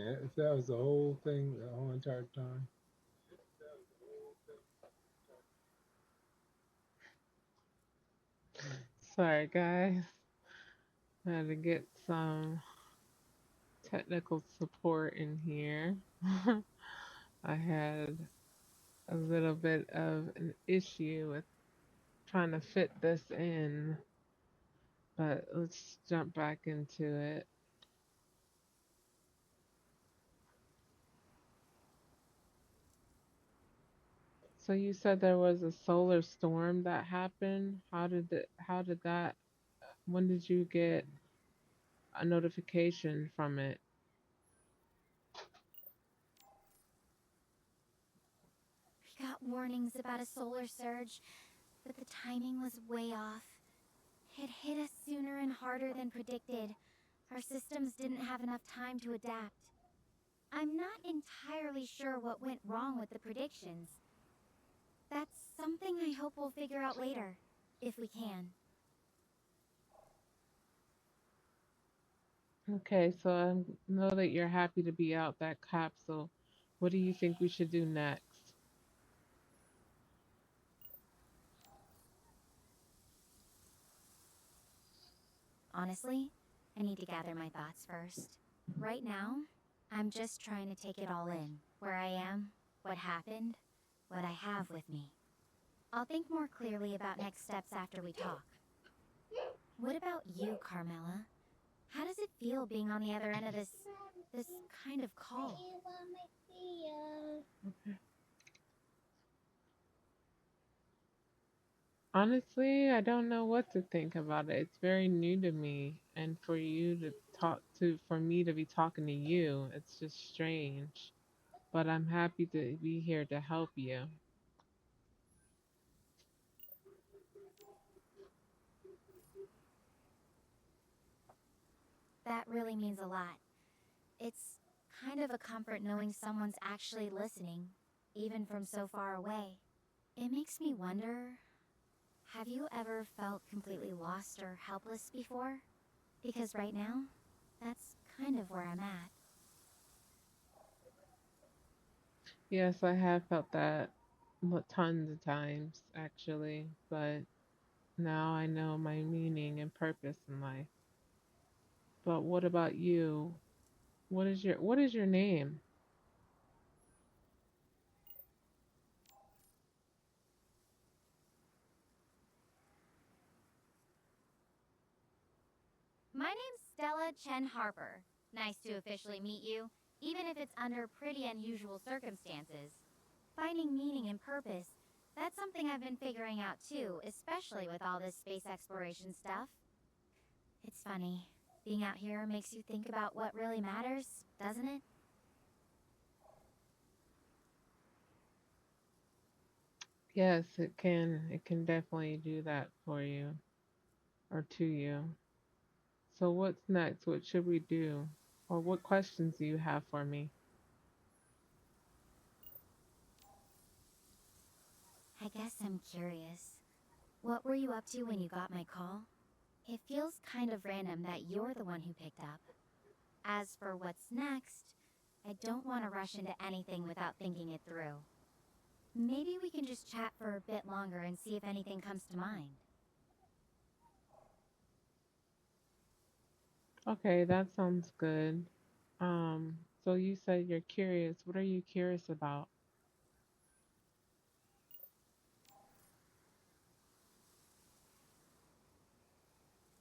saying. If that was the whole thing, the whole entire time. Sorry, guys. I had to get some technical support in here. I had a little bit of an issue with trying to fit this in, but let's jump back into it. So you said there was a solar storm that happened. How did that when did you get a notification from it? We got warnings about a solar surge, but the timing was way off. It hit us sooner and harder than predicted. Our systems didn't have enough time to adapt. I'm not entirely sure what went wrong with the predictions. That's something I hope we'll figure out later, if we can. Okay, so I know that you're happy to be out that capsule. What do you think we should do next? Honestly, I need to gather my thoughts first. Right now, I'm just trying to take it all in. Where I am, what happened, what I have with me. I'll think more clearly about next steps after we talk. What about you, Carmela? How does it feel being on the other end of this kind of call? Honestly, I don't know what to think about it. It's very new to me, and for me to be talking to you, it's just strange. But I'm happy to be here to help you. That really means a lot. It's kind of a comfort knowing someone's actually listening, even from so far away. It makes me wonder, have you ever felt completely lost or helpless before? Because right now, that's kind of where I'm at. Yes, I have felt that tons of times actually, but now I know my meaning and purpose in life. But what about you? What is your name? My name's Stella Chen Harper. Nice to officially meet you, even if it's under pretty unusual circumstances. Finding meaning and purpose, that's something I've been figuring out too, especially with all this space exploration stuff. It's funny. Being out here makes you think about what really matters, doesn't it? Yes, it can. It can definitely do that for you or to you. So what's next? What should we do? Or what questions do you have for me? I guess I'm curious. What were you up to when you got my call? It feels kind of random that you're the one who picked up. As for what's next, I don't want to rush into anything without thinking it through. Maybe we can just chat for a bit longer and see if anything comes to mind. Okay, that sounds good. So you said you're curious. What are you curious about?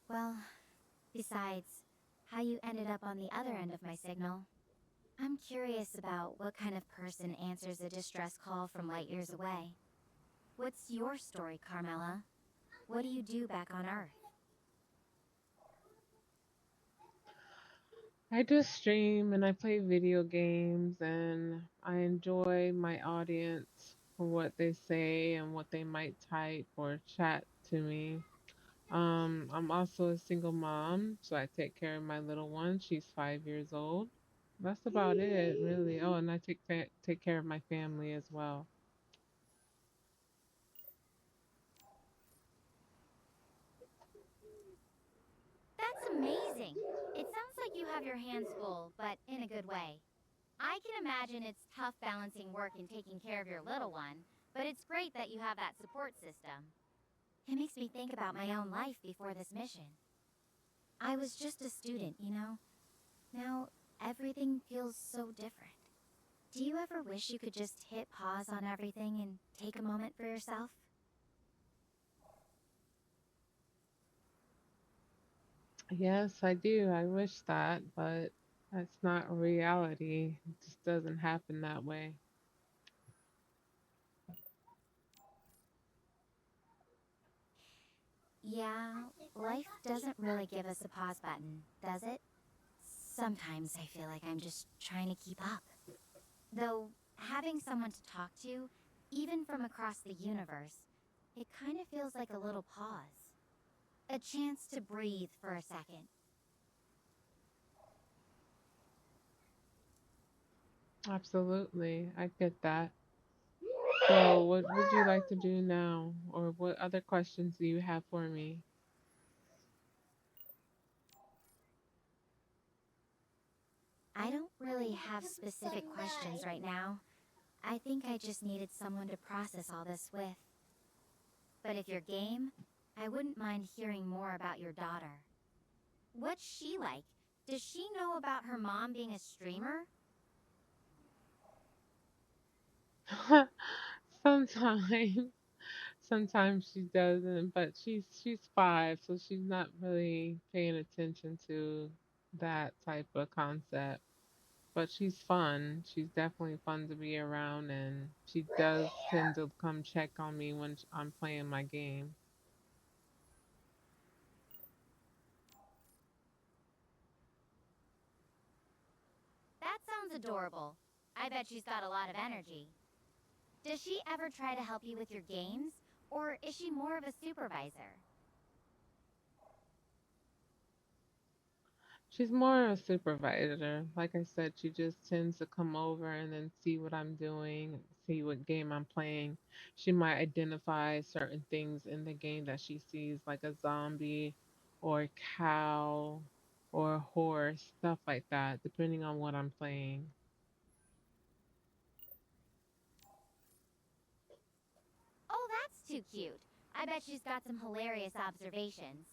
Well, besides, how you ended up on the other end of my signal. I'm curious about what kind of person answers a distress call from light years away. What's your story, Carmela? What do you do back on Earth? I just stream and I play video games and I enjoy my audience for what they say and what they might type or chat to me. I'm also a single mom, so I take care of my little one. She's 5 years old. That's about it, really. Oh, and I take care of my family as well. That's amazing! It sounds like you have your hands full, but in a good way. I can imagine it's tough balancing work and taking care of your little one, but it's great that you have that support system. It makes me think about my own life before this mission. I was just a student, you know? Now, everything feels so different. Do you ever wish you could just hit pause on everything and take a moment for yourself? Yes, I do. I wish that, but that's not reality. It just doesn't happen that way. Yeah, life doesn't really give us a pause button, does it? Sometimes I feel like I'm just trying to keep up. Though, having someone to talk to, even from across the universe, it kind of feels like a little pause. A chance to breathe for a second. Absolutely. I get that. So, what would you like to do now? Or what other questions do you have for me? I don't really have specific questions right now. I think I just needed someone to process all this with. But if you're game, I wouldn't mind hearing more about your daughter. What's she like? Does she know about her mom being a streamer? Sometimes, sometimes she doesn't, but she's 5, so she's not really paying attention to that type of concept. But she's fun. She's definitely fun to be around, and she does tend to come check on me when I'm playing my game. That sounds adorable. I bet she's got a lot of energy. Does she ever try to help you with your games? Or is she more of a supervisor? She's more a supervisor. Like I said, she just tends to come over and then see what I'm doing, see what game I'm playing. She might identify certain things in the game that she sees, like a zombie or a cow or a horse, stuff like that, depending on what I'm playing. Oh, that's too cute. I bet she's got some hilarious observations.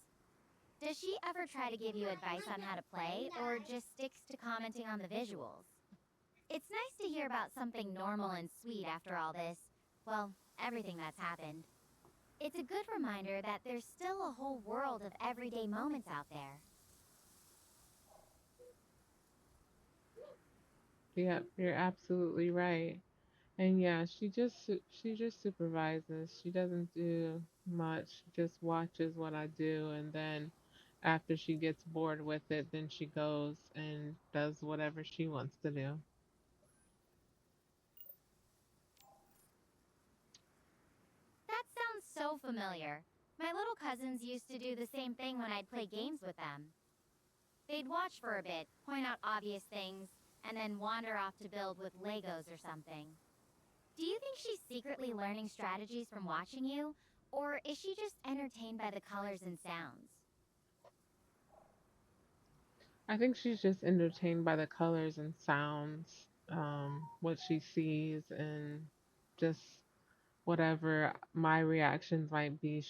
Does she ever try to give you advice on how to play, or just sticks to commenting on the visuals? It's nice to hear about something normal and sweet after all this. Well, everything that's happened. It's a good reminder that there's still a whole world of everyday moments out there. Yeah, you're absolutely right. And yeah, she just supervises. She doesn't do much. She just watches what I do, and then after she gets bored with it, then she goes and does whatever she wants to do. That sounds so familiar. My little cousins used to do the same thing when I'd play games with them. They'd watch for a bit, point out obvious things, and then wander off to build with Legos or something. Do you think she's secretly learning strategies from watching you? Or is she just entertained by the colors and sounds? I think she's just entertained by the colors and sounds, what she sees, and just whatever my reactions might be,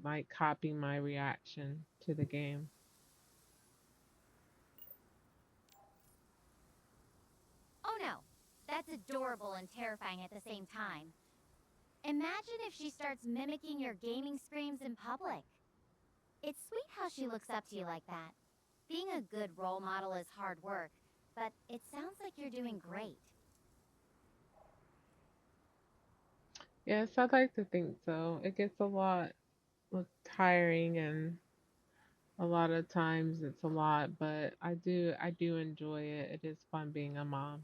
might copy my reaction to the game. Oh no, that's adorable and terrifying at the same time. Imagine if she starts mimicking your gaming screams in public. It's sweet how she looks up to you like that. Being a good role model is hard work, but it sounds like you're doing great. Yes, I'd like to think so. It gets a lot tiring, and a lot of times it's a lot, but I do enjoy it. It is fun being a mom.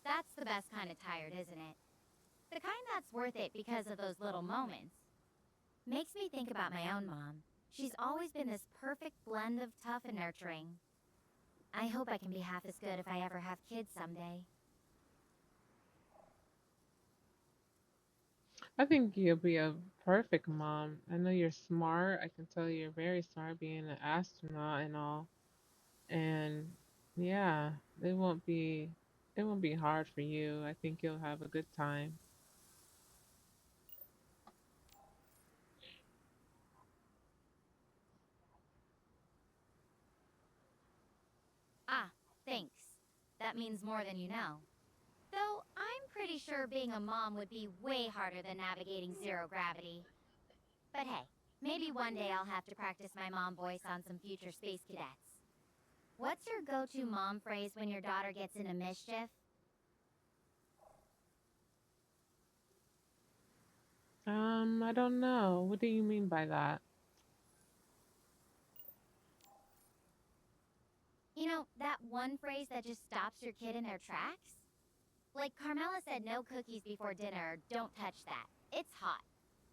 That's the best kind of tired, isn't it? The kind that's worth it because of those little moments. Makes me think about my own mom. She's always been this perfect blend of tough and nurturing. I hope I can be half as good if I ever have kids someday. I think you'll be a perfect mom. I know you're smart. I can tell you're very smart being an astronaut and all. And yeah, it won't be it won't be hard for you. I think you'll have a good time. Ah, thanks. That means more than you know. Though I'm pretty sure being a mom would be way harder than navigating zero gravity. But hey, maybe one day I'll have to practice my mom voice on some future space cadets. What's your go-to mom phrase when your daughter gets into mischief? I don't know. What do you mean by that? You know, that one phrase that just stops your kid in their tracks? Like Carmela said, no cookies before dinner, don't touch that. It's hot.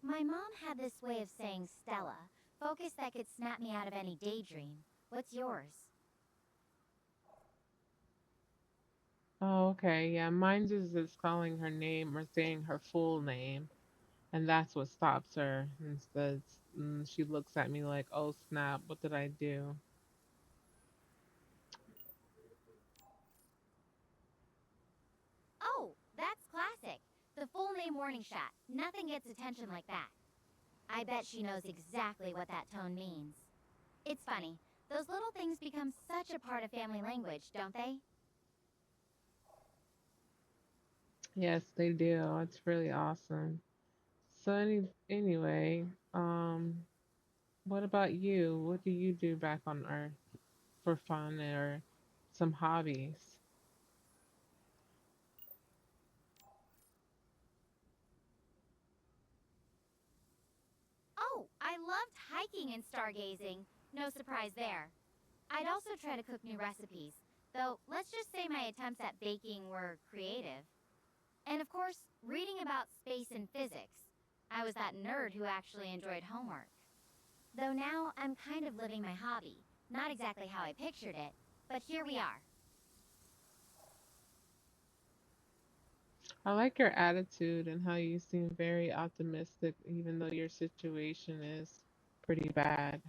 My mom had this way of saying Stella, focus that could snap me out of any daydream. What's yours? Oh, okay. Yeah, mine's is just calling her name or saying her full name, and that's what stops her. Instead, she looks at me like, "Oh snap, what did I do?" Oh, that's classic. The full name warning shot. Nothing gets attention like that. I bet she knows exactly what that tone means. It's funny. Those little things become such a part of family language, don't they? Yes, they do. It's really awesome. So anyway, what about you? What do you do back on Earth for fun or some hobbies? Oh, I loved hiking and stargazing. No surprise there. I'd also try to cook new recipes, though let's just say my attempts at baking were creative. And of course, reading about space and physics. I was that nerd who actually enjoyed homework. Though now I'm kind of living my hobby. Not exactly how I pictured it, but here we are. I like your attitude and how you seem very optimistic, even though your situation is pretty bad.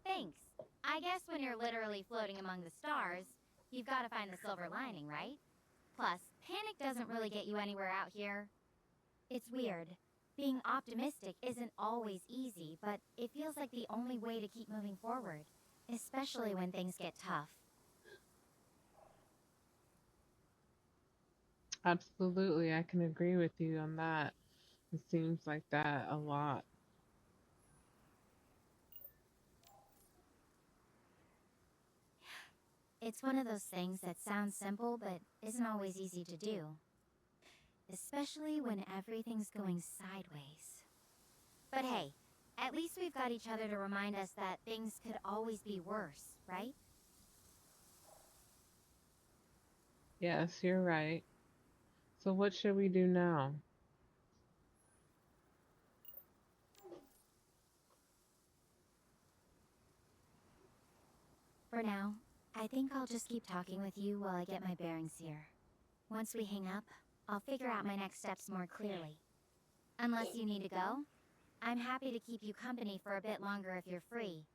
Thanks. I guess when you're literally floating among the stars, you've got to find the silver lining, right? Plus, panic doesn't really get you anywhere out here. It's weird. Being optimistic isn't always easy, but it feels like the only way to keep moving forward, especially when things get tough. Absolutely, I can agree with you on that. It seems like that a lot. It's one of those things that sounds simple but isn't always easy to do, especially when everything's going sideways. But hey, at least we've got each other to remind us that things could always be worse, right? Yes, you're right. So what should we do now? For now, I think I'll just keep talking with you while I get my bearings here. Once we hang up, I'll figure out my next steps more clearly. Unless you need to go, I'm happy to keep you company for a bit longer if you're free.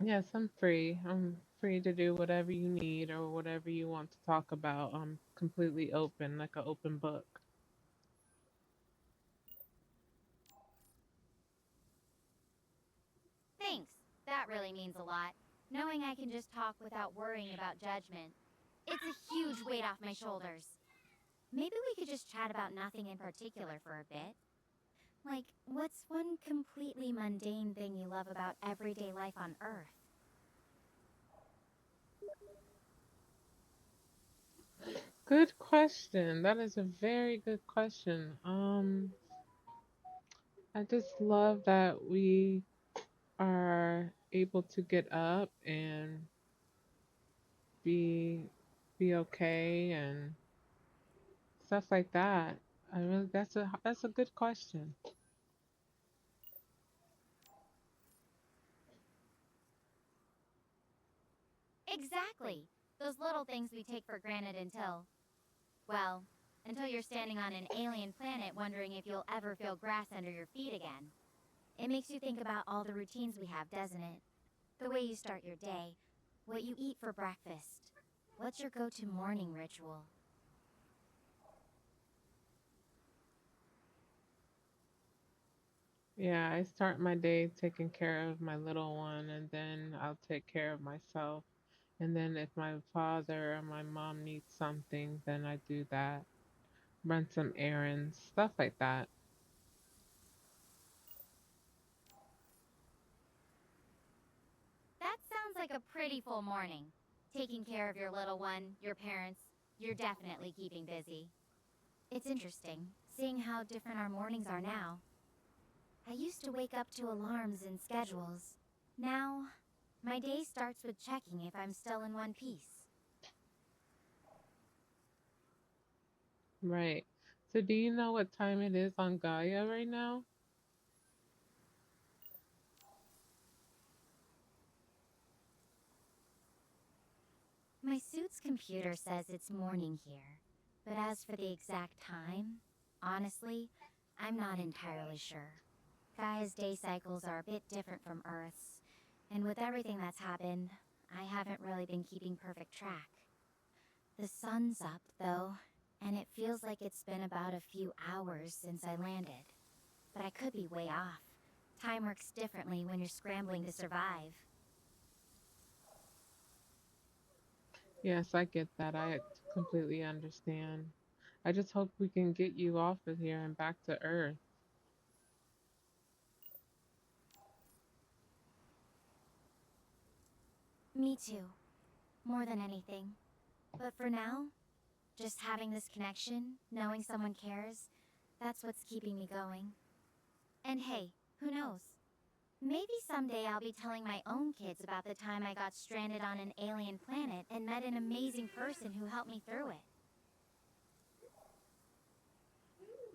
Yes, I'm free. I'm free to do whatever you need or whatever you want to talk about. I'm completely open, like an open book. Thanks. That really means a lot. Knowing I can just talk without worrying about judgment. It's a huge weight off my shoulders. Maybe we could just chat about nothing in particular for a bit. Like, what's one completely mundane thing you love about everyday life on Earth? Good question. That is a very good question. I just love that we are able to get up and be be okay and stuff like that. I really that's a good question. Exactly! Those little things we take for granted until, well, until you're standing on an alien planet wondering if you'll ever feel grass under your feet again. It makes you think about all the routines we have, doesn't it? The way you start your day, what you eat for breakfast. What's your go-to morning ritual? Yeah, I start my day taking care of my little one, and then I'll take care of myself. And then if my father or my mom needs something, then I do that. Run some errands, stuff like that. That sounds like a pretty full morning. Taking care of your little one, your parents, you're definitely keeping busy. It's interesting, seeing how different our mornings are now. I used to wake up to alarms and schedules. Now, my day starts with checking if I'm still in one piece. Right. So do you know what time it is on Gaia right now? My suit's computer says it's morning here, but as for the exact time, honestly, I'm not entirely sure. Gaia's day cycles are a bit different from Earth's, and with everything that's happened, I haven't really been keeping perfect track. The sun's up, though, and it feels like it's been about a few hours since I landed. But I could be way off. Time works differently when you're scrambling to survive. Yes, I get that. I completely understand. I just hope we can get you off of here and back to Earth. Me too, more than anything. But for now, just having this connection, knowing someone cares, that's what's keeping me going. And hey, who knows? Maybe someday I'll be telling my own kids about the time I got stranded on an alien planet and met an amazing person who helped me through it.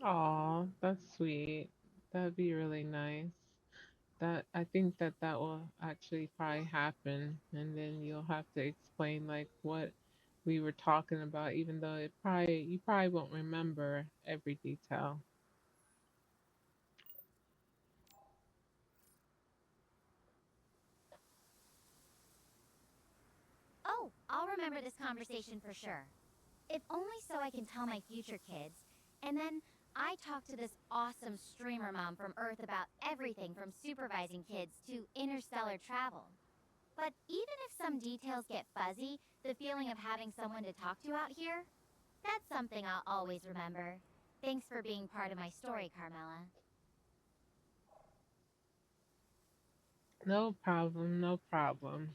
Aw, that's sweet. That'd be really nice. That I think that that will actually probably happen, and then you'll have to explain like what we were talking about, even though it probably you probably won't remember every detail. Oh, I'll remember this conversation for sure. If only so I can tell my future kids. And then I talked to this awesome streamer mom from Earth about everything from supervising kids to interstellar travel. But even if some details get fuzzy, the feeling of having someone to talk to out here, that's something I'll always remember. Thanks for being part of my story, Carmela. No problem, no problem.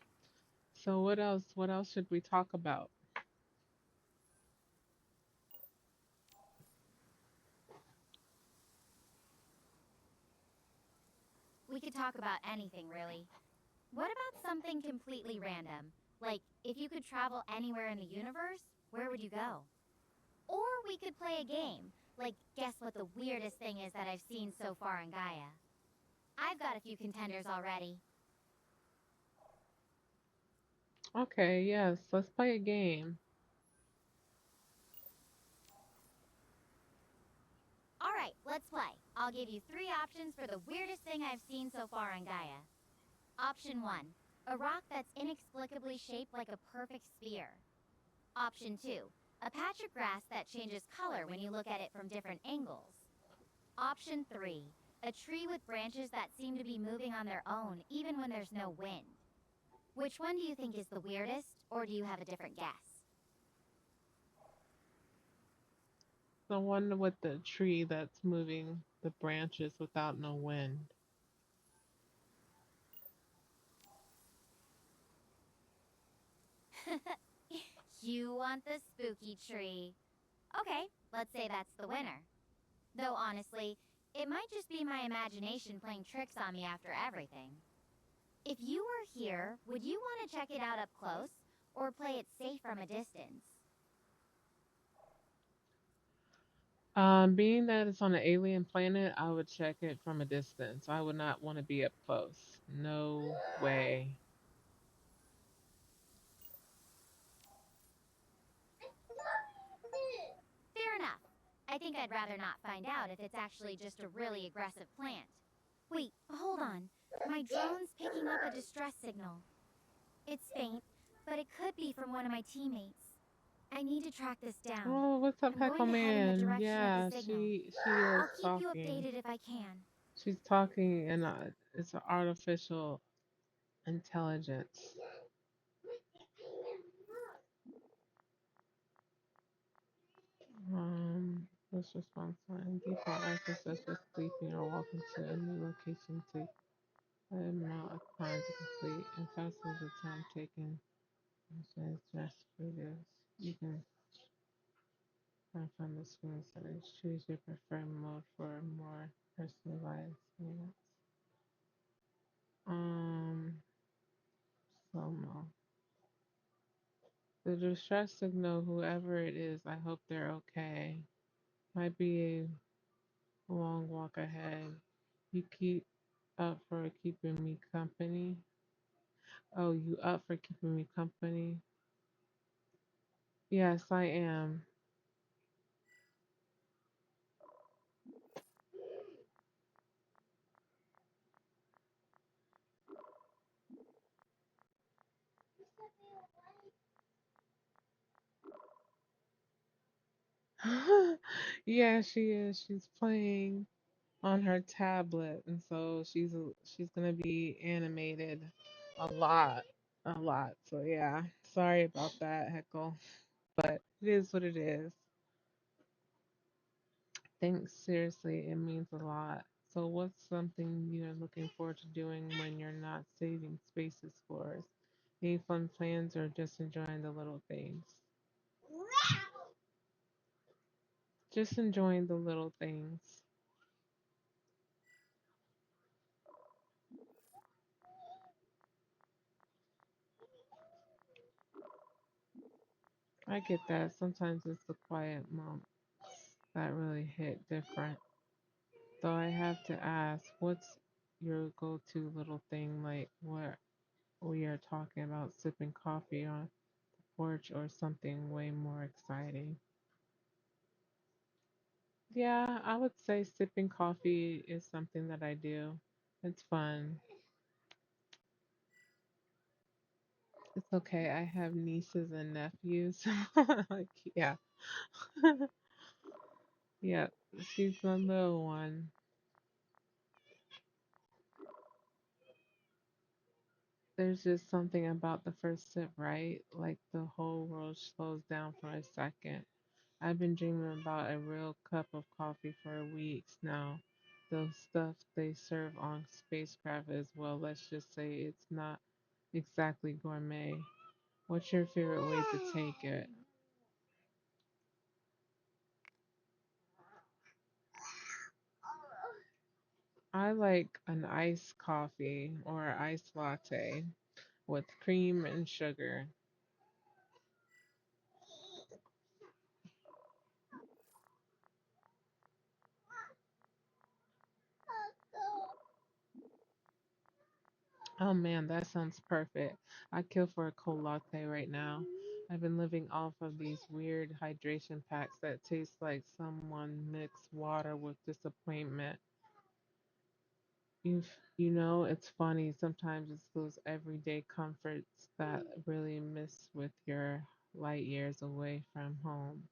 So what else? What else should we talk about? We could talk about anything, really. What about something completely random? Like, if you could travel anywhere in the universe, where would you go? Or we could play a game, like guess what the weirdest thing is that I've seen so far in Gaia. I've got a few contenders already. Okay, yes, let's play a game. Alright, let's play. I'll give you three options for the weirdest thing I've seen so far on Gaia. Option 1. A rock that's inexplicably shaped like a perfect sphere. Option 2. A patch of grass that changes color when you look at it from different angles. Option 3. A tree with branches that seem to be moving on their own even when there's no wind. Which one do you think is the weirdest, or do you have a different guess? The one with the tree that's moving the branches without no wind. You want the spooky tree. Okay, let's say that's the winner. Though honestly, it might just be my imagination playing tricks on me after everything. If you were here, would you want to check it out up close, or play it safe from a distance? Being that it's on an alien planet, I would check it from a distance. I would not want to be up close. No way. Fair enough. I think I'd rather not find out if it's actually just a really aggressive plant. Wait, hold on. My drone's picking up a distress signal. It's faint, but it could be from one of my teammates. I need to track this down. Oh, what's up, I'm going Heckle to head in the Man? direction of the Yeah, signal. she is I'll keep you talking. updated if I can. She's talking, and it's an artificial intelligence. This response line. Default access says you're sleeping or walking to a new location to the amount of time to complete and faster the time taken. Says just videos. You can find from the screen settings. Choose your preferred mode for a more personalized experience. Um, slow mo. The distress signal, whoever it is, I hope they're okay. Might be a long walk ahead. You keep up for keeping me company. Oh, you up for keeping me company? Yes, I am. Yeah, she is. She's playing on her tablet, and so she's gonna be animated a lot, a lot. So yeah, sorry about that, Heckle, but it is what it is. Thanks, seriously, it means a lot. So what's something you're looking forward to doing when you're not saving space explorers? Any fun plans or just enjoying the little things? Just enjoying the little things. I get that. Sometimes it's the quiet moments that really hit different. Though I have to ask, what's your go-to little thing, like what we are talking about, sipping coffee on the porch or something way more exciting? Yeah, I would say sipping coffee is something that I do. It's fun. It's okay. I have nieces and nephews. Like, yeah. Yeah, she's the little one. There's just something about the first sip, right? Like the whole world slows down for a second. I've been dreaming about a real cup of coffee for weeks now. The stuff they serve on spacecraft as well, let's just say it's not exactly gourmet. What's your favorite way to take it? I like an iced coffee or iced latte with cream and sugar. Oh man, that sounds perfect. I kill for a cold latte right now. I've been living off of these weird hydration packs that taste like someone mixed water with disappointment. It's funny. Sometimes it's those everyday comforts that really miss with your light years away from home.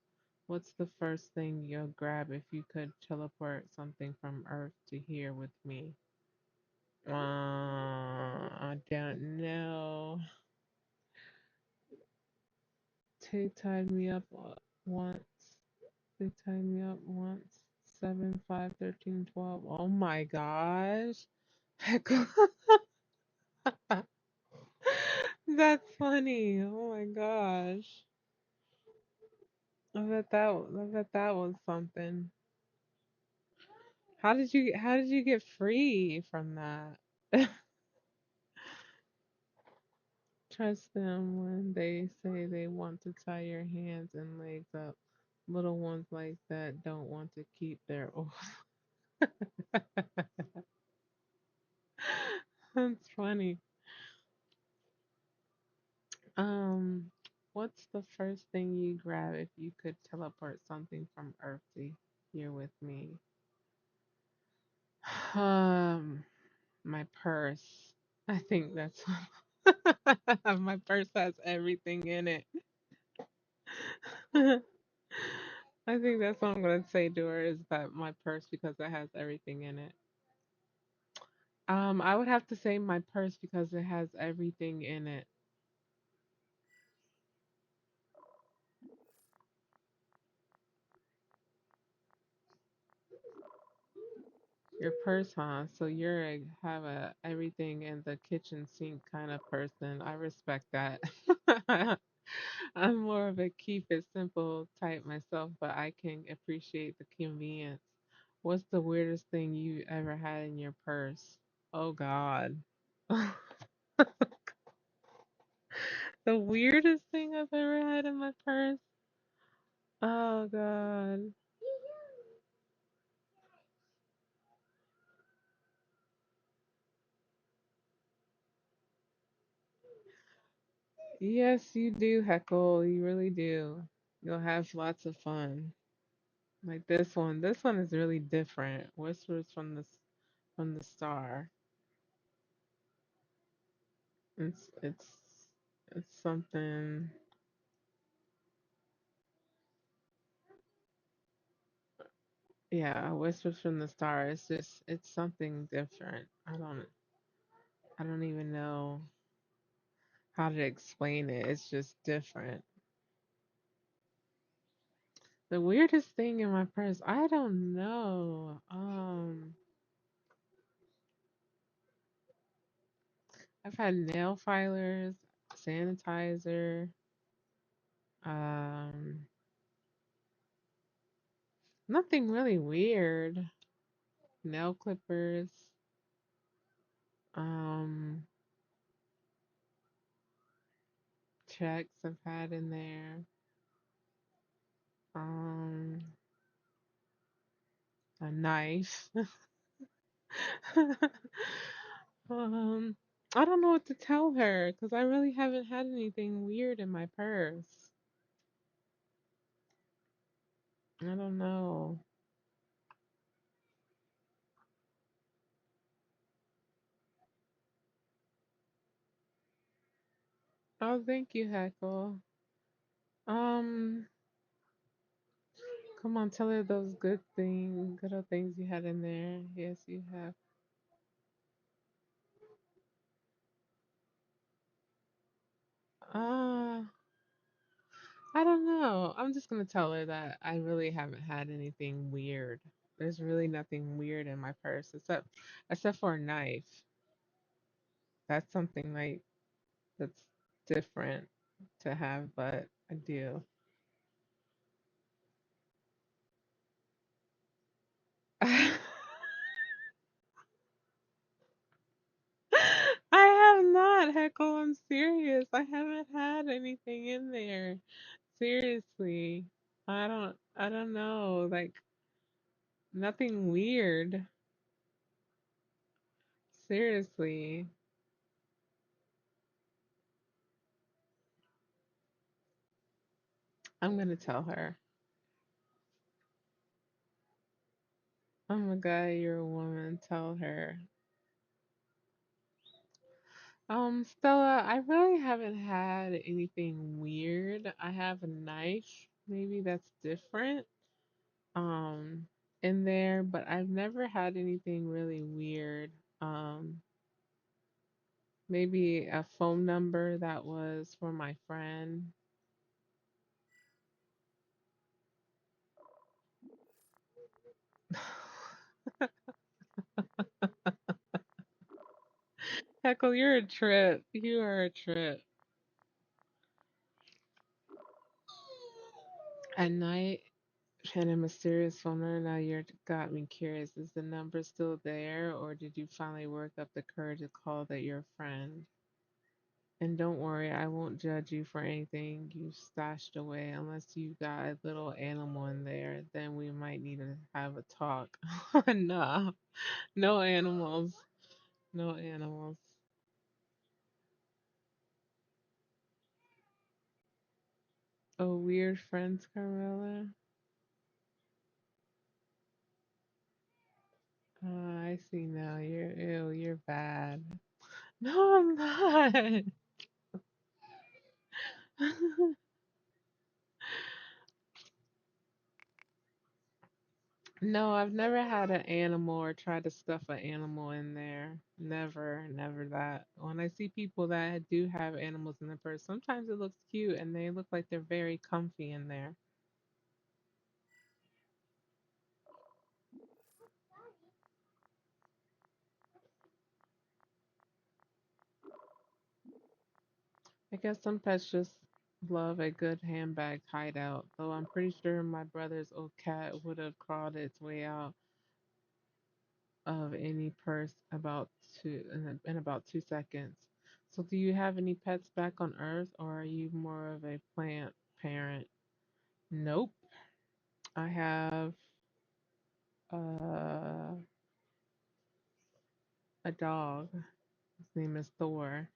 What's the first thing you'll grab if you could teleport something from Earth to here with me? I don't know. They tied me up once. They tied me up once. 7, 5, 13, 12. Oh my gosh. Heck. That's funny. Oh my gosh. I bet that was something. How did you get free from that? Trust them when they say they want to tie your hands and legs up. Little ones like that don't want to keep their old. That's funny. Um, what's the first thing you grab if you could teleport something from Earth to? you're with me. Um, my purse. I think that's my purse has everything in it. I think that's what I'm gonna say to her is that my purse because it has everything in it. I would have to say my purse because it has everything in it. Your purse, huh? So you're have a everything in the kitchen sink kind of person. I respect that. I'm more of a keep it simple type myself, but I can appreciate the convenience. What's the weirdest thing you ever had in your purse? Oh God. The weirdest thing I've ever had in my purse? Oh God. Yes, you do, Heckle. You really do. You'll have lots of fun. Like this one. This one is really different. Whispers from from the star. It's it's it's something. Yeah, whispers from the star. It's something different. I don't even know how to explain it. It's just different. The weirdest thing in my purse, I don't know. I've had nail filers, sanitizer, um, nothing really weird. Nail clippers, um, checks I've had in there, um, a knife. um, I don't know what to tell her because I really haven't had anything weird in my purse. I don't know. Oh, thank you, Heckle. Um, Come on, tell her those good old things you had in there. Yes, you have. Uh, I don't know. I'm just gonna tell her that I really haven't had anything weird. There's really nothing weird in my purse except for a knife. That's something like that's different to have, but I do. I have not, Heckle. I'm serious. I haven't had anything in there. Seriously. I don't know. Like nothing weird. Seriously. I'm gonna tell her. I'm a guy, you're a woman. Tell her. Stella, I really haven't had anything weird. I have a knife. Maybe that's different. Um, in there, but I've never had anything really weird. Um, Maybe a phone number that was for my friend. Heckle, you're a trip. You are a trip. At night, and a mysterious phone number. Now you're got me curious. Is the number still there, or did you finally work up the courage to call that your friend? And don't worry, I won't judge you for anything you stashed away unless you got a little animal in there. Then we might need to have a talk. Nah, no animals. No animals. Oh, weird friends, Carmela. I see now. You're ew, you're bad. No, I'm not. No, I've never had an animal or tried to stuff an animal in there. Never, never that. When I see people that do have animals in their purse, sometimes it looks cute and they look like they're very comfy in there. I guess some pets just love a good handbag hideout, though I'm pretty sure my brother's old cat would have crawled its way out of any purse in about 2 seconds. So, do you have any pets back on Earth, or are you more of a plant parent? Nope. I have uh, a dog. His name is Thor.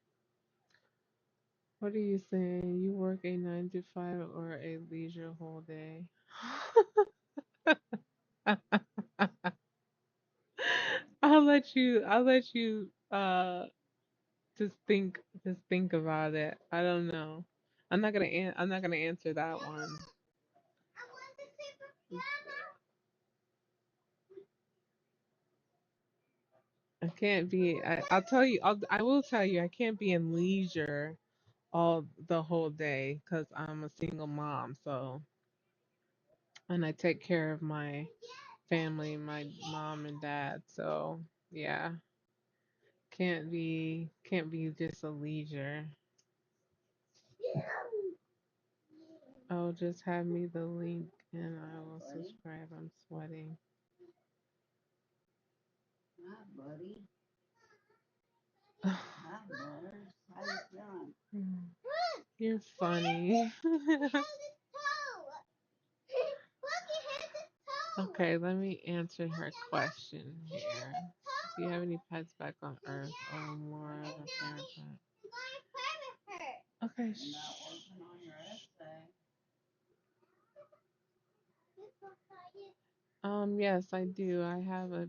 What are you saying? You work a 9 to 5 or a leisure whole day? I'll let you just think about it. I don't know. I'm not gonna answer that one. I can't be I'll tell you I will tell you I can't be in leisure all the whole day cuz I'm a single mom, so and I take care of my family, my mom and dad. So, yeah, can't be just a leisure. Oh, just have me the link and I will subscribe. I'm sweating. You're funny. Okay, let me answer her question here. Do you have any pets back on Earth or more of a parent pet? Okay. Yes, I do. I have a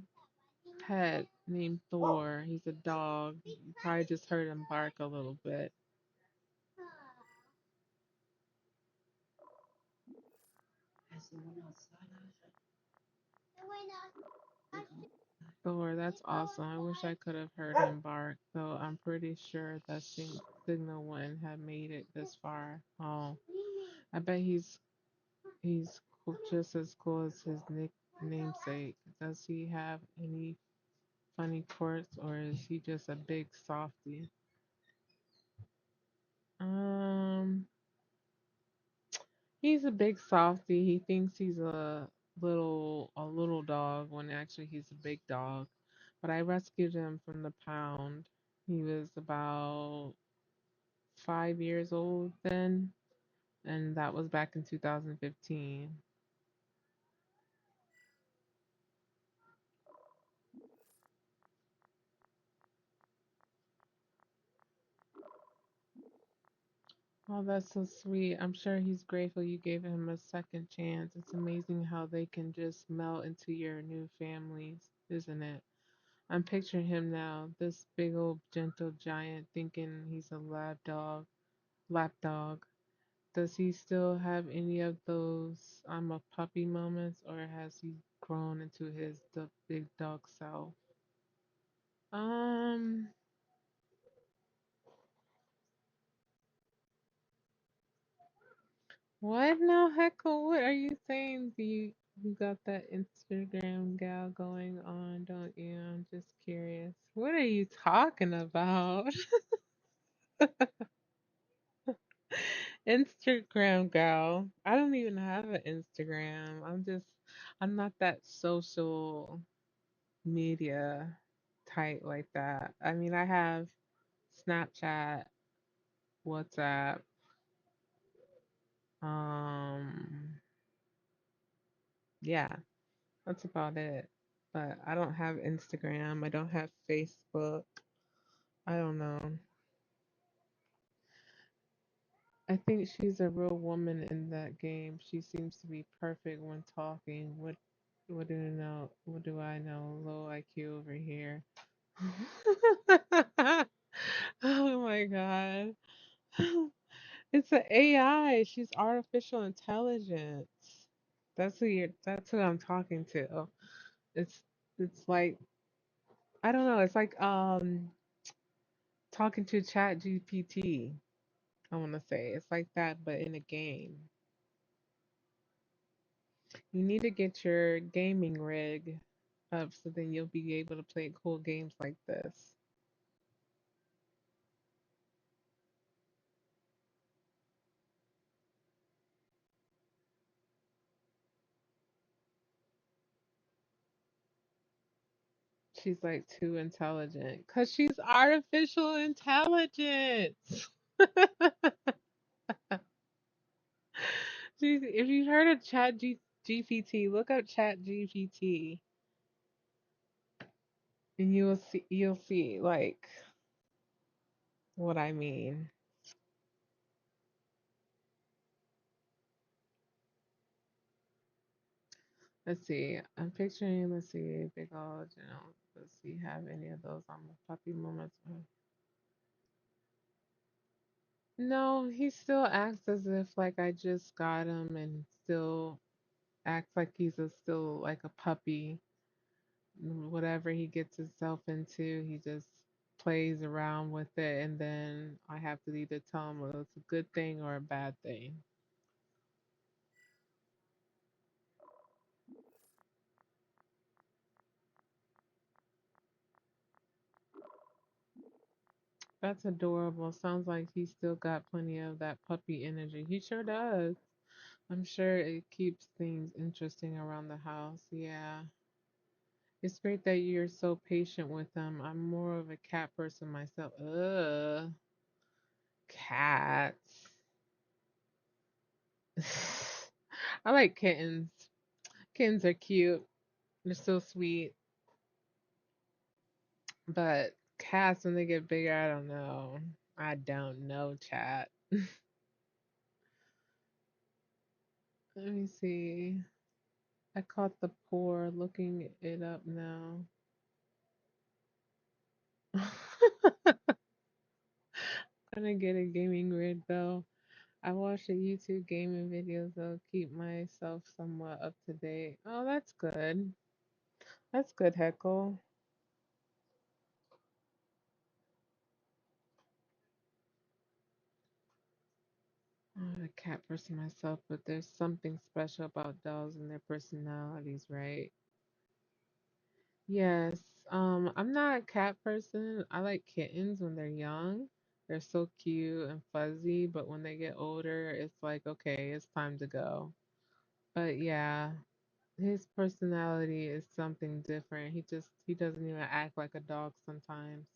pet named Thor. He's a dog. You probably just heard him bark a little bit. Thor, that's awesome. I wish I could have heard him bark, though I'm pretty sure that signal wouldn't have made it this far. Oh, I bet he's just as cool as his namesake. Does he have any funny quirks, or is he just a big softie? Um, he's a big softie. He thinks he's a little dog when actually he's a big dog. But I rescued him from the pound. He was about 5 years old then, and that was back in 2015. Oh, that's so sweet. I'm sure he's grateful you gave him a second chance. It's amazing how they can just melt into your new families, isn't it? I'm picturing him now, this big old gentle giant thinking he's a lap dog. Does he still have any of those I'm a puppy moments, or has he grown into his big dog self? Um, what now, Heckle? What are you saying? You got that Instagram gal going on, don't you? I'm just curious. What are you talking about? Instagram gal. I don't even have an Instagram. I'm not that social media type like that. I mean, I have Snapchat, WhatsApp, um, yeah, that's about it. But I don't have Instagram. I don't have Facebook. I don't know. I think she's a real woman in that game. She seems to be perfect when talking. What do you know? What do I know? Low IQ over here. Oh my god. It's an AI. She's artificial intelligence. That's who I'm talking to. It's it's like I don't know, it's like talking to Chat GPT. I wanna say. It's like that but in a game. You need to get your gaming rig up so then you'll be able to play cool games like this. She's like too intelligent because she's artificial intelligence. If you've heard of GPT, look up Chat GPT and you'll see like what I mean. Let's see. I'm picturing, let's see, big old, let's see, have any of those on the puppy moments. No, he still acts as if like I just got him and still acts like he's still like a puppy. Whatever he gets himself into, he just plays around with it, and then I have to either tell him whether it's a good thing or a bad thing. That's adorable. Sounds like he still got plenty of that puppy energy. He sure does. I'm sure it keeps things interesting around the house. Yeah. It's great that you're so patient with them. I'm more of a cat person myself. Ugh, cats. I like kittens. Kittens are cute. They're so sweet. But cats, when they get bigger, I don't know. I don't know, chat. Let me see. I caught the poor looking it up now. Gonna get a gaming rig though. I watch the YouTube gaming videos though, keep myself somewhat up to date. Oh, that's good. That's good, Heckle. I'm not a cat person myself, but there's something special about dogs and their personalities, right? Yes. I'm not a cat person. I like kittens when they're young. They're so cute and fuzzy, but when they get older, it's like, okay, it's time to go. But yeah, his personality is something different. He doesn't even act like a dog sometimes.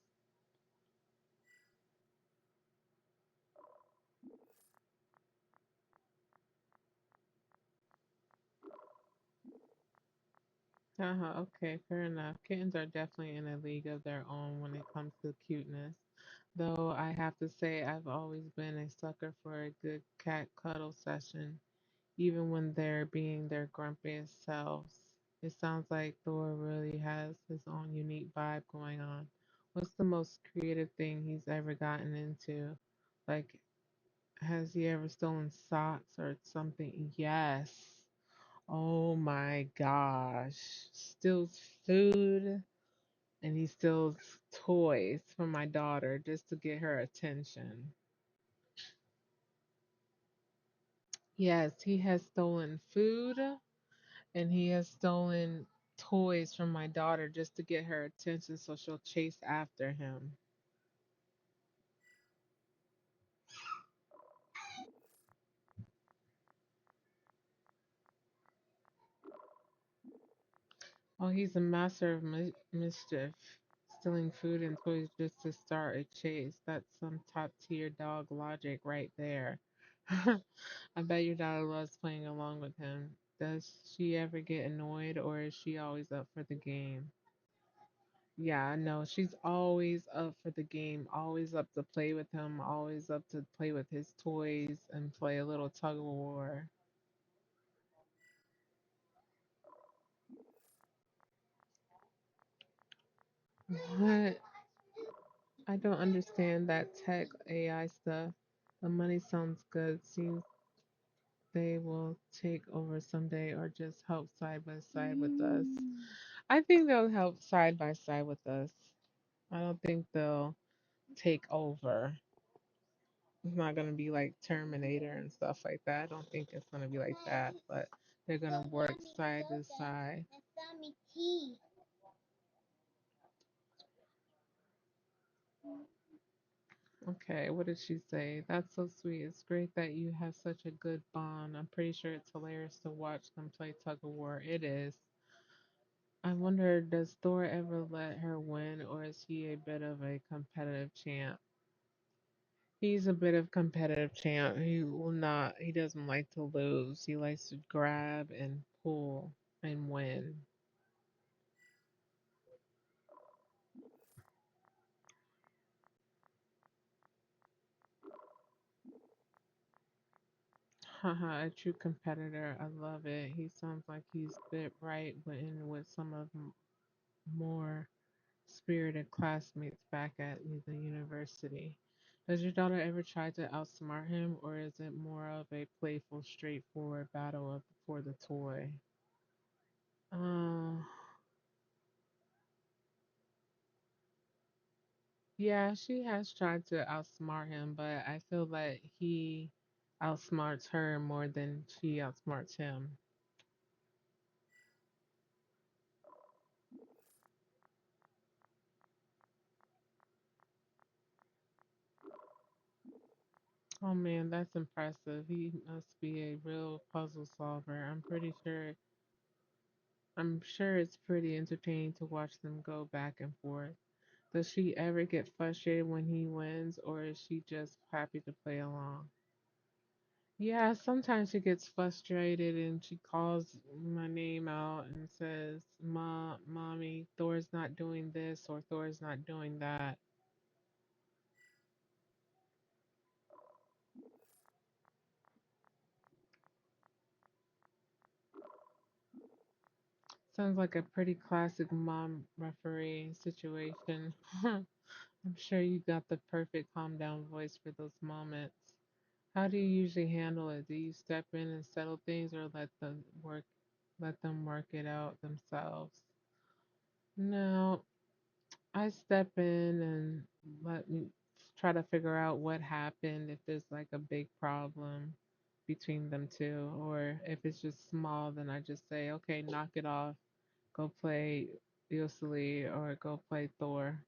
Uh-huh, okay, fair enough. Kittens are definitely in a league of their own when it comes to cuteness. Though I have to say I've always been a sucker for a good cat cuddle session, even when they're being their grumpiest selves. It sounds like Thor really has his own unique vibe going on. What's the most creative thing he's ever gotten into? Like, has he ever stolen socks or something? Yes. Oh my gosh. Steals food and he steals toys from my daughter just to get her attention. Yes, he has stolen food and he has stolen toys from my daughter just to get her attention so she'll chase after him. Oh, he's a master of mischief, stealing food and toys just to start a chase. That's some top tier dog logic right there. I bet your daughter loves playing along with him. Does she ever get annoyed or is she always up for the game? Yeah, no, she's always up for the game, always up to play with him, always up to play with his toys and play a little tug of war. What? I don't understand that tech AI stuff. The money sounds good. Seems they will take over someday or just help side by side with us. I think they'll help side by side with us. I don't think they'll take over. It's not gonna be like Terminator and stuff like that. I don't think it's gonna be like that, but they're gonna work side to side. Okay, what did she say? That's so sweet. It's great that you have such a good bond. I'm pretty sure it's hilarious to watch them play tug of war. It is. I wonder, does Thor ever let her win, or is he a bit of a competitive champ? He's a bit of competitive champ. He will not. He doesn't like to lose. He likes to grab and pull and win. Haha, a true competitor. I love it. He sounds like he's fit right in with some of more spirited classmates back at the university. Does your daughter ever try to outsmart him, or is it more of a playful, straightforward battle for the toy? Uh, yeah, she has tried to outsmart him, but I feel that he outsmarts her more than she outsmarts him. Oh man, that's impressive. He must be a real puzzle solver. I'm sure it's pretty entertaining to watch them go back and forth. Does she ever get frustrated when he wins, or is she just happy to play along? Yeah, sometimes she gets frustrated and she calls my name out and says, Mommy, Thor's not doing this or Thor's not doing that. Sounds like a pretty classic mom referee situation. I'm sure you got the perfect calm down voice for those moments. How do you usually handle it? Do you step in and settle things or let them work it out themselves? No, I step in and let me try to figure out what happened if there's like a big problem between them two, or if it's just small, then I just say, okay, knock it off, go play Yoseli or go play Thor.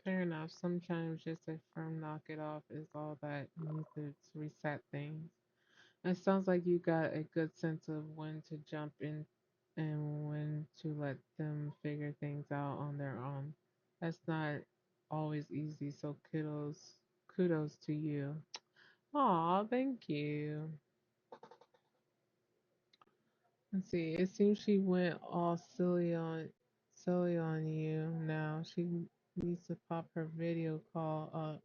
Fair enough. Sometimes just a firm knock it off is all that needs to reset things. It sounds like you got a good sense of when to jump in and when to let them figure things out on their own. That's not always easy, so kudos to you. Aw, thank you. Let's see. It seems she went all silly on you now. She needs to pop her video call up.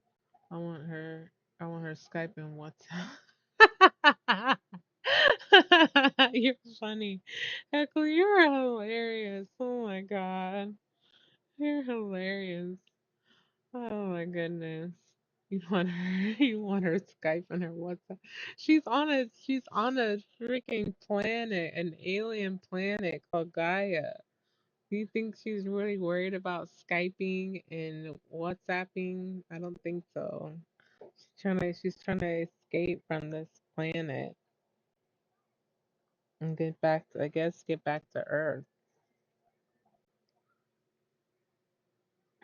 I want her I want her Skype and WhatsApp. You're funny. Heckle, you're hilarious. Oh my god. You're hilarious. Oh my goodness. You want her you want her Skype and her WhatsApp. She's on a freaking planet, an alien planet called Gaia. Do you think she's really worried about Skyping and WhatsApping? I don't think so. She's trying to escape from this planet and get back to, I guess get back to Earth.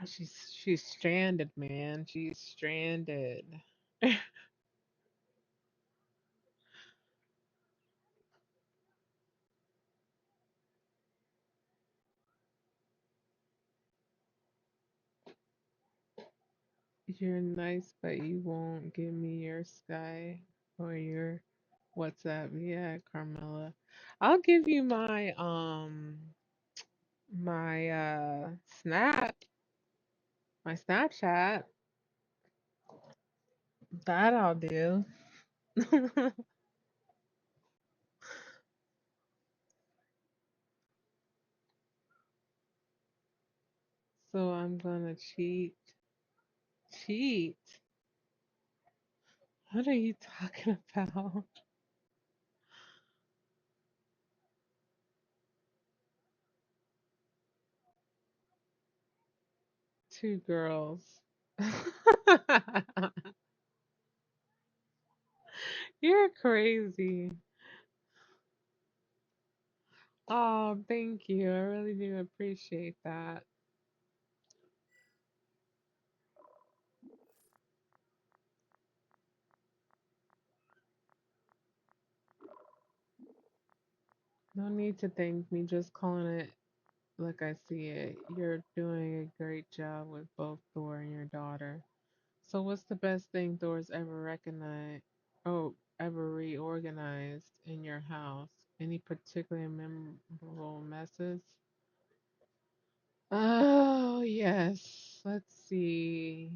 She's stranded, man. She's stranded. You're nice, but you won't give me your Sky or your WhatsApp. Yeah, Carmela. I'll give you my Snap, my Snapchat. That I'll do. So I'm gonna cheat. Cheat? What are you talking about? Two girls. You're crazy. Oh, thank you. I really do appreciate that. No need to thank me, just calling it like I see it. You're doing a great job with both Thor and your daughter. So, what's the best thing Thor's ever recognized, oh, ever reorganized in your house? Any particularly memorable messes? Oh, yes. Let's see.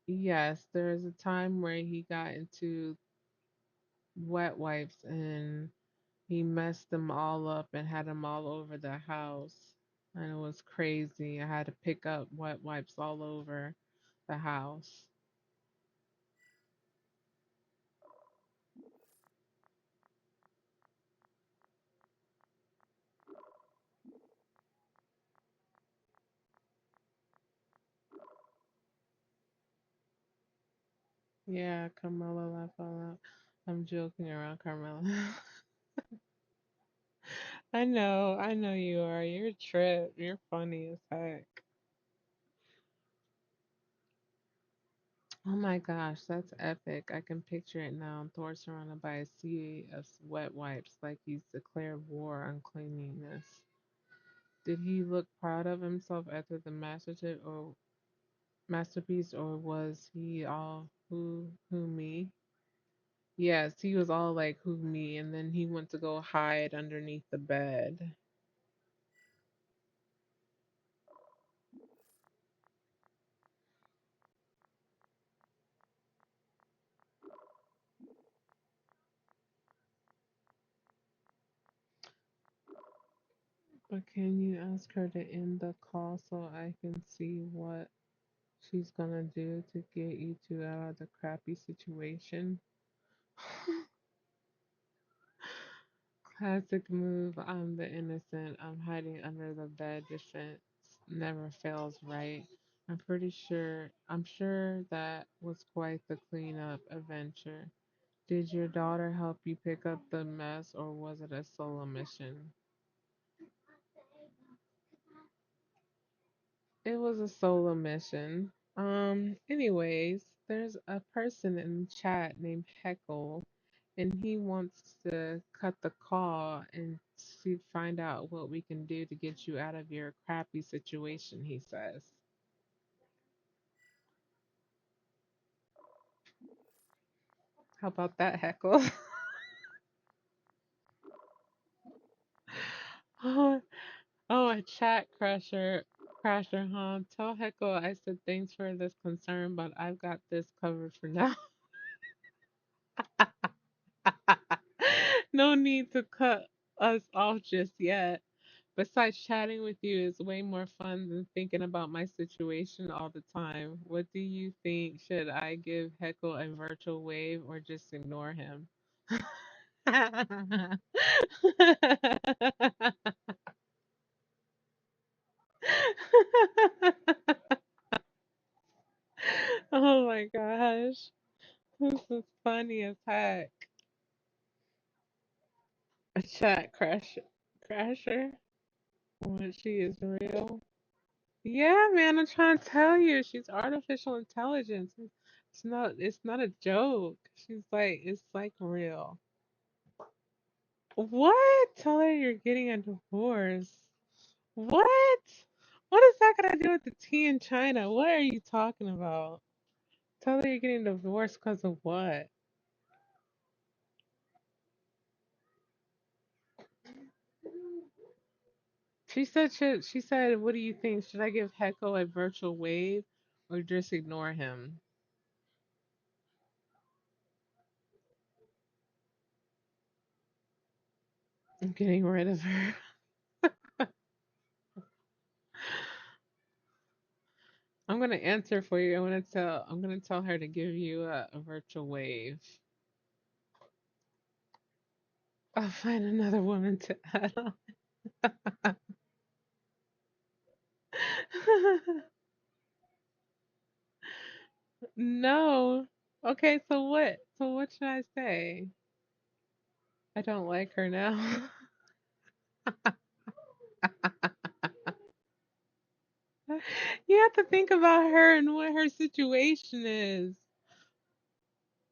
Yes, there's a time where he got into wet wipes and he messed them all up and had them all over the house. And it was crazy. I had to pick up wet wipes all over the house. Yeah, Carmela laugh all out. I'm joking around, Carmela. I know you are. You're a trip. You're funny as heck. Oh my gosh, that's epic. I can picture it now. Thor surrounded by a sea of wet wipes like he's declared war on cleanliness. Did he look proud of himself after the masterpiece, or was he all who me? Yes, he was all like who me, and then he went to go hide underneath the bed. But can you ask her to end the call so I can see what she's gonna do to get you two out of the crappy situation? Classic move. I'm the innocent. I'm hiding under the bed. Defense never fails, right? I'm sure that was quite the cleanup adventure. Did your daughter help you pick up the mess or was it a solo mission? It was a solo mission. Anyways, there's a person in the chat named Heckle, and he wants to cut the call and see find out what we can do to get you out of your crappy situation, he says. How about that, Heckle? Oh, oh, a chat crasher, huh? Tell Heckle I said thanks for this concern, but I've got this covered for now. No need to cut us off just yet. Besides, chatting with you is way more fun than thinking about my situation all the time. What do you think? Should I give Heckle a virtual wave or just ignore him? Oh my gosh. This is funny as heck. A chat crasher when she is real. Yeah, man, I'm trying to tell you, she's artificial intelligence. It's not a joke. It's like real. What? Tell her you're getting a divorce. What? What is that gonna do with the tea in China? What are you talking about? Tell her you're getting divorced because of what? She said, what do you think? Should I give Hecko a virtual wave or just ignore him? I'm getting rid of her. I'm gonna answer for you. I'm gonna tell her to give you a virtual wave. I'll find another woman to add on. No. Okay, so what? So what should I say? I don't like her now. You have to think about her and what her situation is.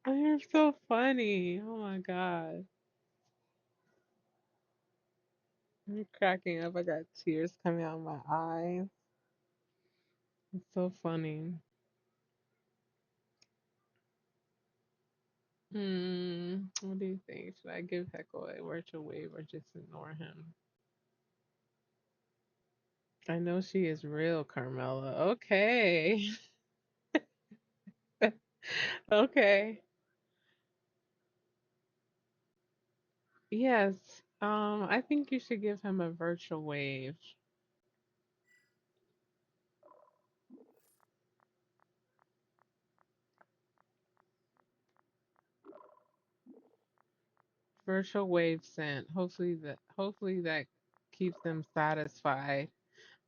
Oh, you're so funny. Oh my God. I'm cracking up. I got tears coming out of my eyes. It's so funny. What do you think? Should I give Heckle a virtual wave or just ignore him? I know she is real, Carmela. Okay. Okay. Yes. I think you should give him a virtual wave. Virtual wave sent. Hopefully that keeps them satisfied.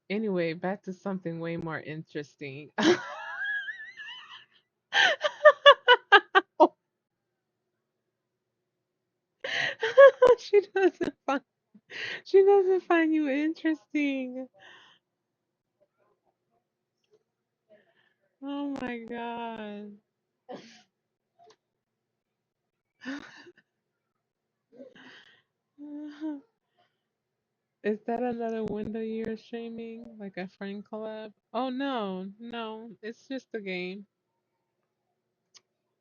Anyway, back to something way more interesting. she doesn't find she doesn't find you interesting. Oh my god. Is that another window you're streaming? Like a friend collab? Oh no, no, it's just a game.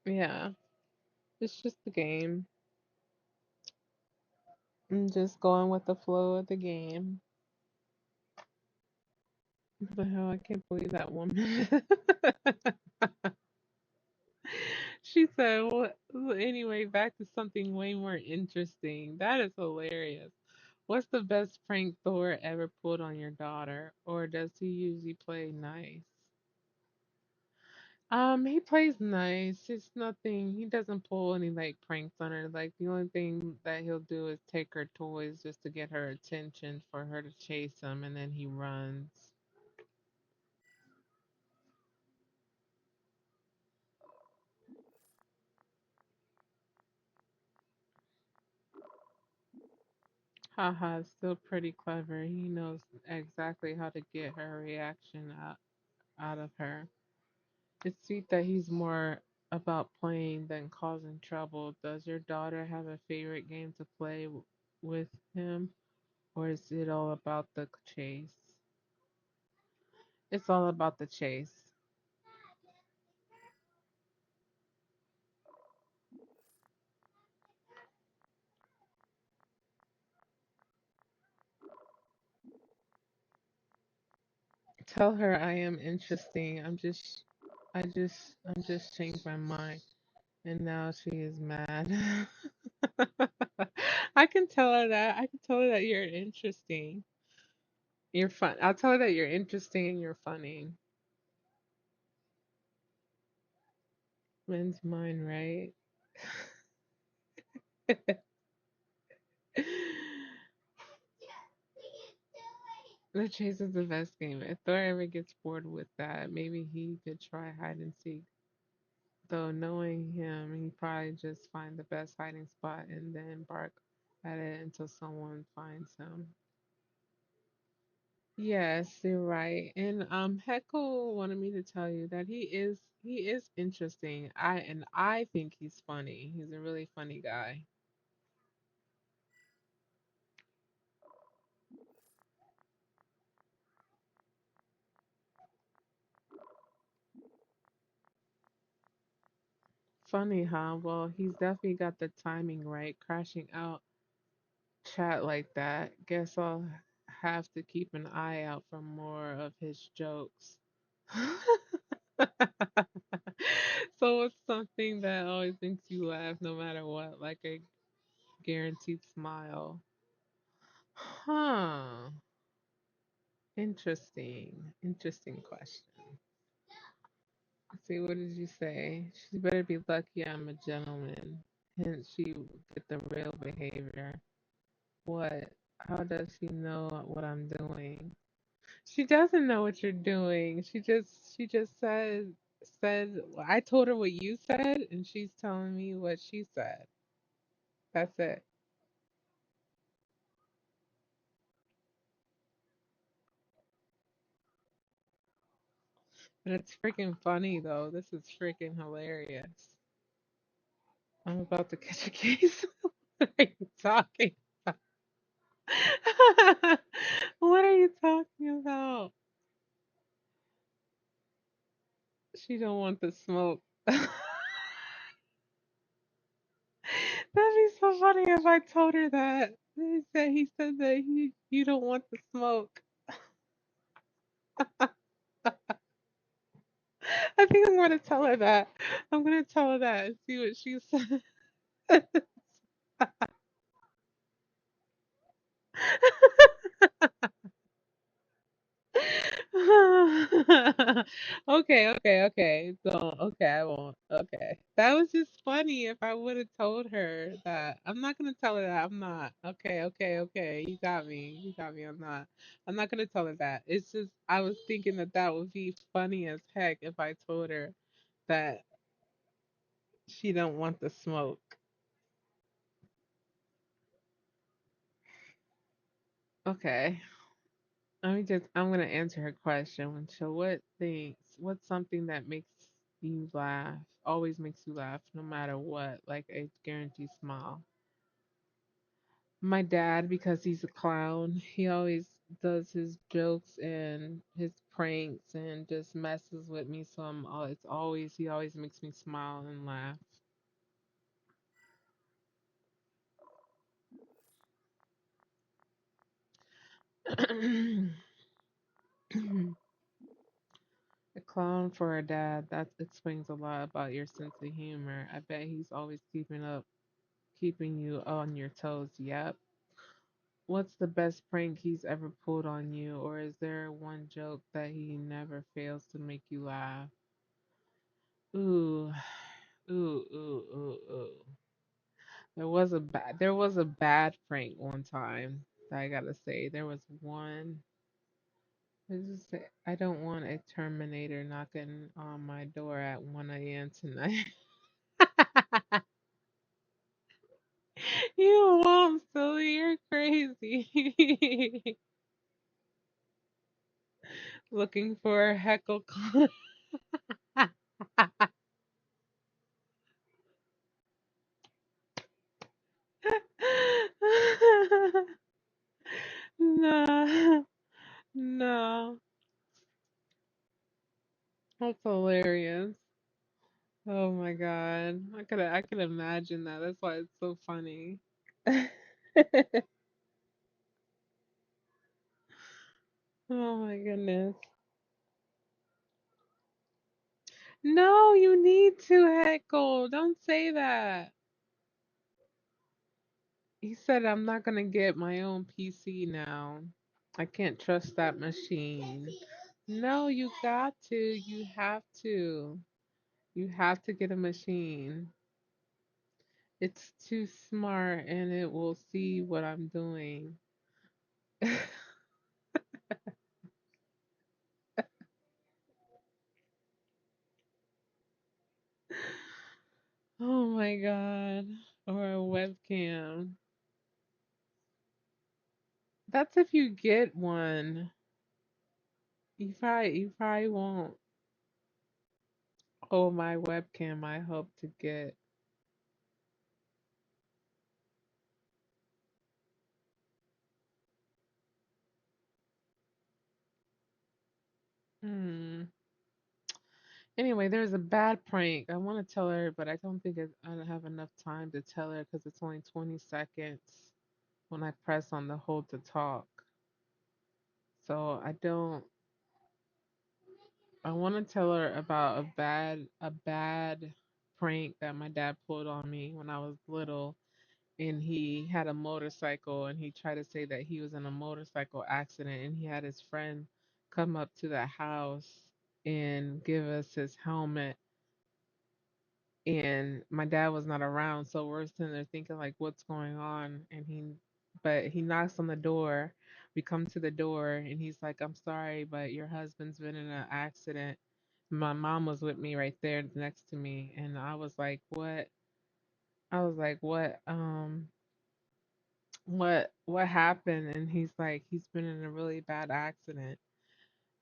Yeah, it's just a game. I'm just going with the flow of the game. What the hell? I can't believe that woman. She said, well, anyway, back to something way more interesting. That is hilarious. What's the best prank Thor ever pulled on your daughter? Or does he usually play nice? He plays nice. It's nothing. He doesn't pull any like pranks on her. Like the only thing that he'll do is take her toys just to get her attention for her to chase him, and then he runs. Haha, still pretty clever. He knows exactly how to get her reaction out of her. It's sweet that he's more about playing than causing trouble. Does your daughter have a favorite game to play with him, or is it all about the chase? It's all about the chase. Tell her I am interesting. I'm just changed my mind, and now she is mad. I can tell her that. I can tell her that you're interesting. You're fun. I'll tell her that you're interesting and you're funny. Men's mind, right? The chase is the best game. If Thor ever gets bored with that, maybe he could try hide and seek. Though knowing him, he probably just find the best hiding spot and then bark at it until someone finds him. Yes, you're right. And Heckle wanted me to tell you that he is interesting. I think he's funny. He's a really funny guy. Funny, huh? Well, he's definitely got the timing right, crashing out chat like that. Guess I'll have to keep an eye out for more of his jokes. So what's something that always makes you laugh no matter what, like a guaranteed smile? Huh. Interesting. Interesting question. Let's see, what did you say? She better be lucky I'm a gentleman. Hence, she get the real behavior. What? How does she know what I'm doing? She doesn't know what you're doing. She just said I told her what you said, and she's telling me what she said. That's it. And it's freaking funny though. This is freaking hilarious. I'm about to catch a case. What are you talking about? What are you talking about? She don't want the smoke. That'd be so funny if I told her that. He said that you don't want the smoke. I think I'm gonna tell her that. I'm gonna tell her that and see what she says. Okay. Don't. Okay, I won't. Okay. That was just funny if I would have told her that. I'm not gonna tell her that. I'm not. Okay. You got me. You got me. I'm not. I'm not gonna tell her that. It's just I was thinking that that would be funny as heck if I told her that she don't want the smoke. Okay. I'm gonna answer her question. So what's something that makes you laugh, always makes you laugh, no matter what, like a guaranteed smile? My dad, because he's a clown, he always does his jokes and his pranks and just messes with me. So he always makes me smile and laugh. A clown for a dad, that explains a lot about your sense of humor. I bet he's always keeping you on your toes. Yep. What's the best prank he's ever pulled on you, or is there one joke that he never fails to make you laugh? Ooh, ooh. There was a bad prank one time that I gotta say. There was one. Let's just say I don't want a Terminator knocking on my door at 1 a.m. tonight. You won't, silly. You're crazy. Looking for a heckle. No, no, that's hilarious. Oh my god, I could imagine that. That's why it's so funny. Oh my goodness. No, you need to heckle. Don't say that. He said I'm not gonna get my own PC now. I can't trust that machine. No, you got to. You have to. You have to get a machine. It's too smart and it will see what I'm doing. Oh my god. Or a webcam. That's if you get one. You probably won't. Oh, my webcam I hope to get. Hmm. Anyway, there's a bad prank. I want to tell her, but I don't think I don't have enough time to tell her because it's only 20 seconds when I press on the hold to talk. So I want to tell her about a bad prank that my dad pulled on me when I was little, and he had a motorcycle, and he tried to say that he was in a motorcycle accident, and he had his friend come up to the house and give us his helmet, and my dad was not around, so we're sitting there thinking like what's going on, and he knocks on the door. We come to the door, and he's like, I'm sorry, but your husband's been in an accident. My mom was with me right there next to me, and I was like, what happened? And he's like, he's been in a really bad accident.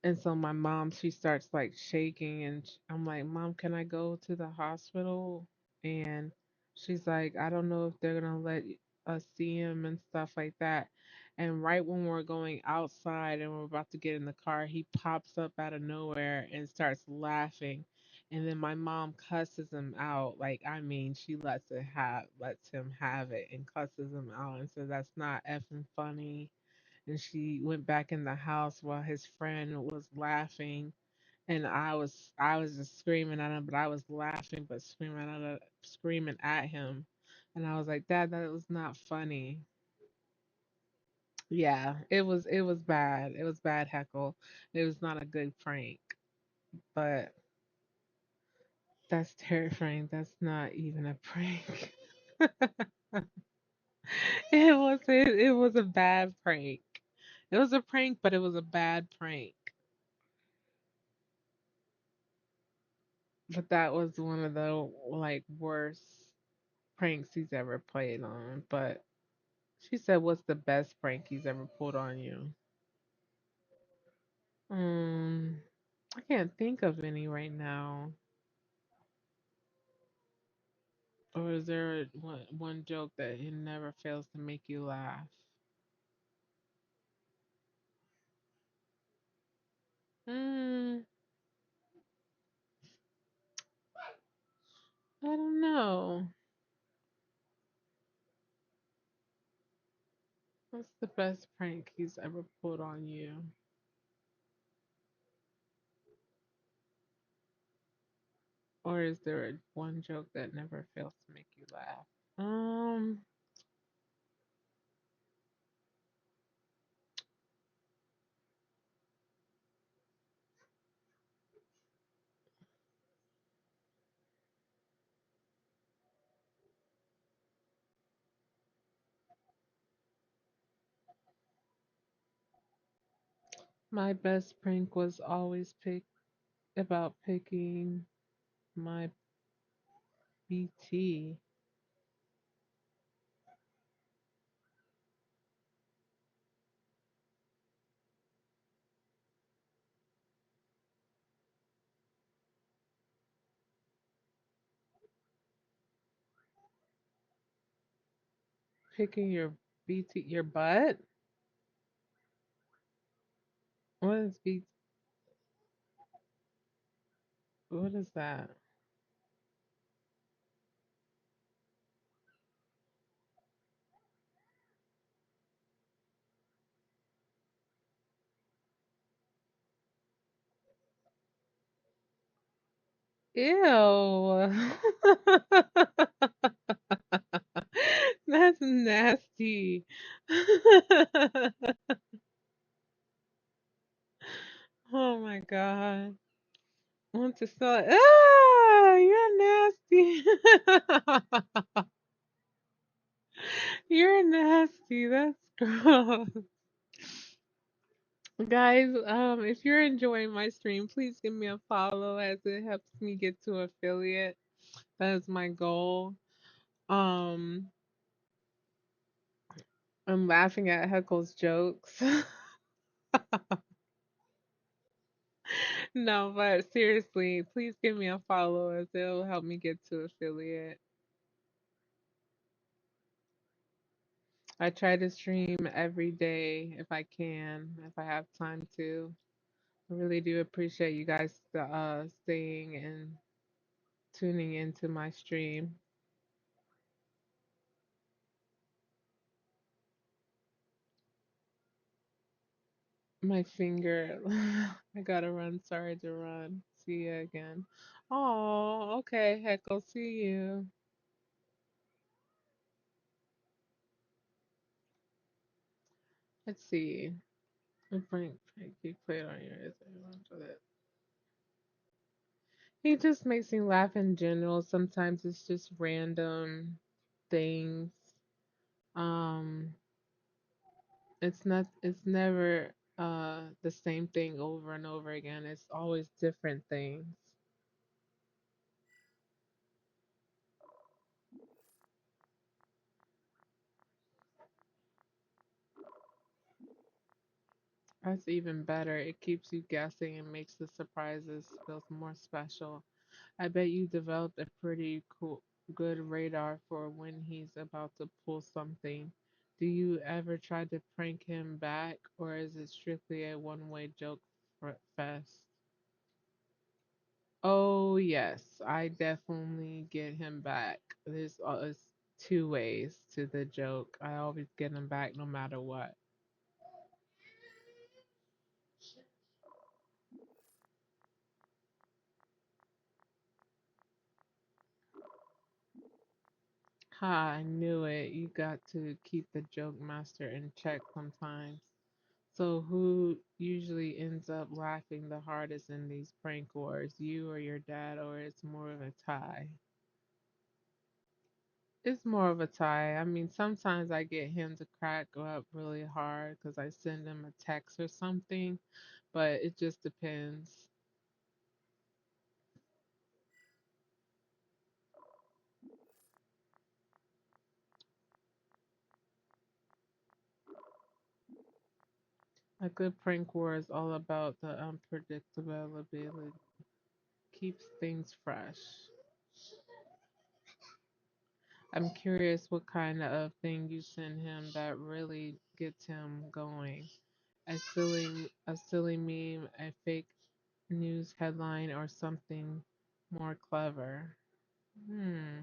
And so my mom, she starts like shaking, and I'm like, Mom, can I go to the hospital? And she's like, I don't know if they're gonna let us see him and stuff like that. And right when we're going outside and we're about to get in the car, he pops up out of nowhere and starts laughing. And then my mom cusses him out. Like, I mean, she lets him have it and cusses him out and says that's not effing funny, and she went back in the house while his friend was laughing, and I was just screaming at him, but I was laughing but screaming at him, and I was like, Dad, that was not funny. Yeah, it was bad. It was bad, Heckle. It was not a good prank, but that's terrifying. That's not even a prank. It was a bad prank. It was a prank, but it was a bad prank. But that was one of the like worst pranks he's ever played on. But she said, "What's the best prank he's ever pulled on you?" Um, I can't think of any right now. Or is there one joke that it never fails to make you laugh? Mm, I don't know. What's the best prank he's ever pulled on you? Or is there one joke that never fails to make you laugh? Um, my best prank was always about picking my BT. Picking your BT, your butt? What is BT? What is that? Ew. That's nasty. Oh my God. I want to smell it. Ah, you're nasty. You're nasty. That's gross. Guys, if you're enjoying my stream, please give me a follow as it helps me get to affiliate. That is my goal. Um, I'm laughing at Heckle's jokes. No, but seriously, please give me a follow as it'll help me get to affiliate. I try to stream every day if I can, if I have time to. I really do appreciate you guys staying and tuning into my stream. My finger. I gotta run. Sorry to run. See you again. Oh, okay. Heck, I'll see you. Let's see. Frank, you played on your Instagram for that. He just makes me laugh in general. Sometimes it's just random things. Um, it's never the same thing over and over again. It's always different things. That's even better. It keeps you guessing and makes the surprises feel more special. I bet you developed a pretty good radar for when he's about to pull something. Do you ever try to prank him back, or is it strictly a one-way joke fest? Oh yes, I definitely get him back. There's two ways to the joke. I always get him back no matter what. Ha, I knew it. You got to keep the joke master in check sometimes. So who usually ends up laughing the hardest in these prank wars? You or your dad, or it's more of a tie? It's more of a tie. I mean, sometimes I get him to crack up really hard because I send him a text or something, but it just depends. A good prank war is all about the unpredictability. Keeps things fresh. I'm curious what kind of thing you send him that really gets him going. A silly meme, a fake news headline, or something more clever. Hmm.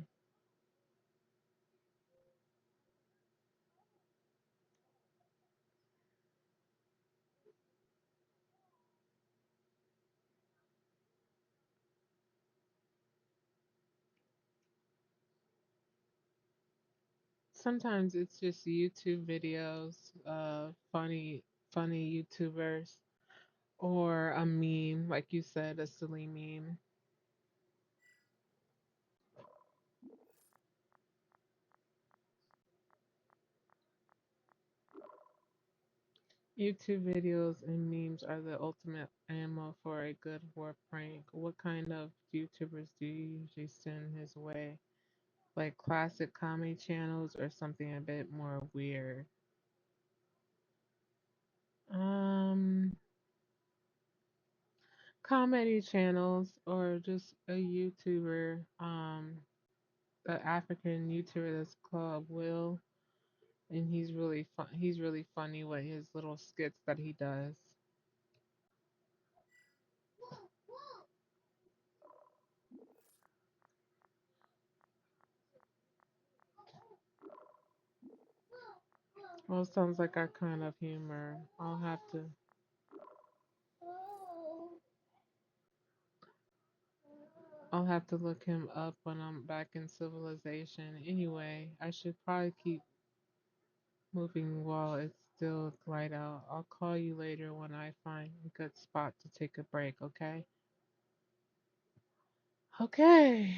Sometimes it's just YouTube videos, funny YouTubers, or a meme, like you said, a silly meme. YouTube videos and memes are the ultimate ammo for a good war prank. What kind of YouTubers do you usually send his way? Like classic comedy channels or something a bit more weird? Um, Comedy channels or just a YouTuber, the African YouTuber that's called Will, and he's really fun. He's really funny with his little skits that he does. Well, sounds like our kind of humor. I'll have to look him up when I'm back in civilization. Anyway, I should probably keep moving while it's still light out. I'll call you later when I find a good spot to take a break, okay? Okay.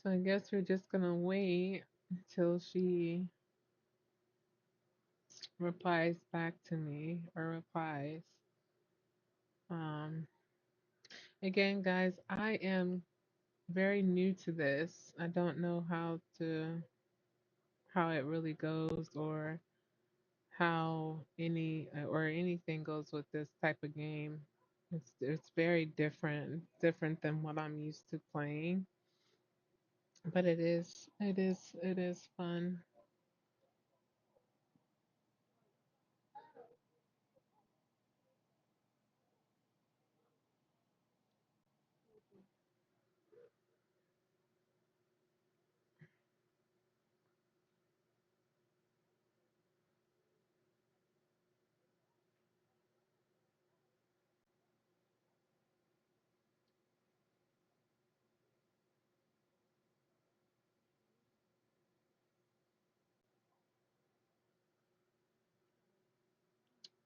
So I guess we're just gonna wait until she replies back to me or replies. Um, Again, guys, I am very new to this. I don't know how it really goes or how anything goes with this type of game. It's very different than what I'm used to playing. But it is fun.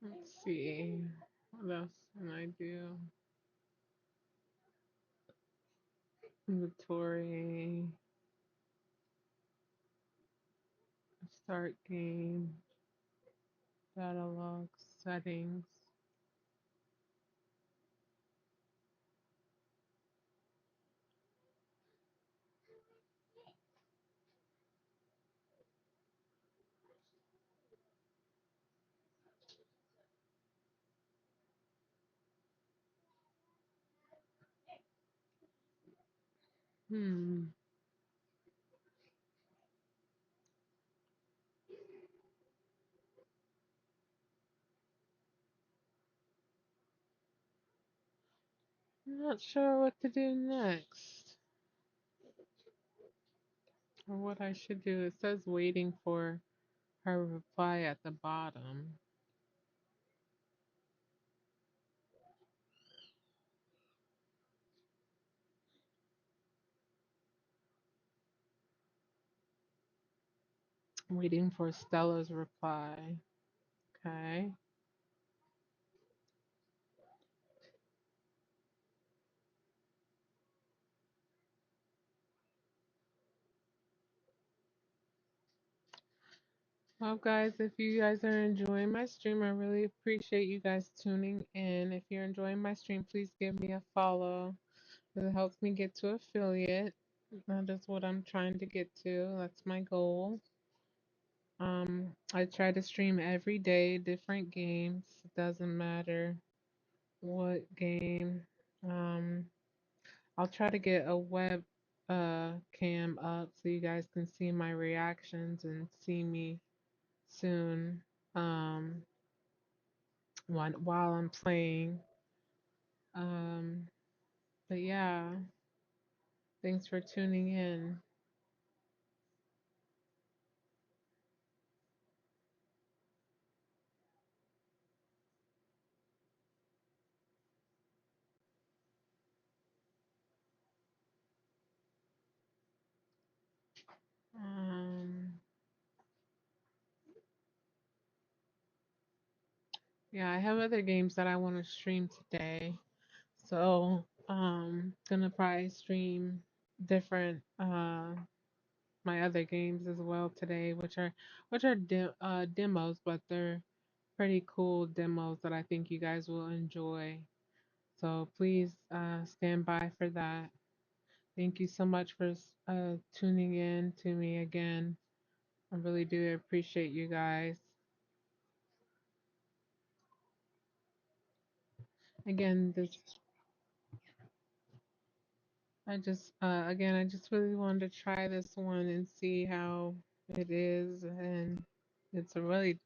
Let's see. What else can I do? Inventory, start game, data log, settings. Hmm. I'm not sure what to do next or what I should do. It says waiting for her reply at the bottom. Waiting for Stella's reply. Okay. Well, guys, if you guys are enjoying my stream, I really appreciate you guys tuning in. If you're enjoying my stream, please give me a follow. It helps me get to affiliate. That is what I'm trying to get to. That's my goal. I try to stream every day, different games. It doesn't matter what game. Um, I'll try to get a web cam up so you guys can see my reactions and see me soon. Um, while I'm playing. Um, but yeah, thanks for tuning in. Um, yeah, I have other games that I want to stream today. So, gonna probably stream different my other games as well today, which are demos, but they're pretty cool demos that I think you guys will enjoy. So please stand by for that. Thank you so much for tuning in to me again. I really do appreciate you guys. Again, this I just really wanted to try this one and see how it is, and it's a really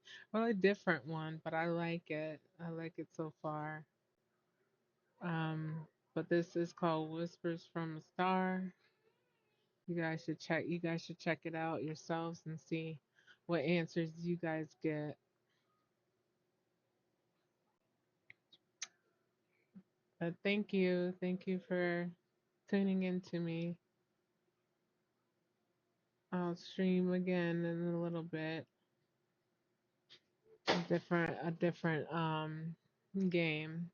different one, but I like it. I like it so far. Um, but this is called Whispers from a Star. You guys should check it out yourselves and see what answers you guys get. But thank you. Thank you for tuning in to me. I'll stream again in a little bit. A different game.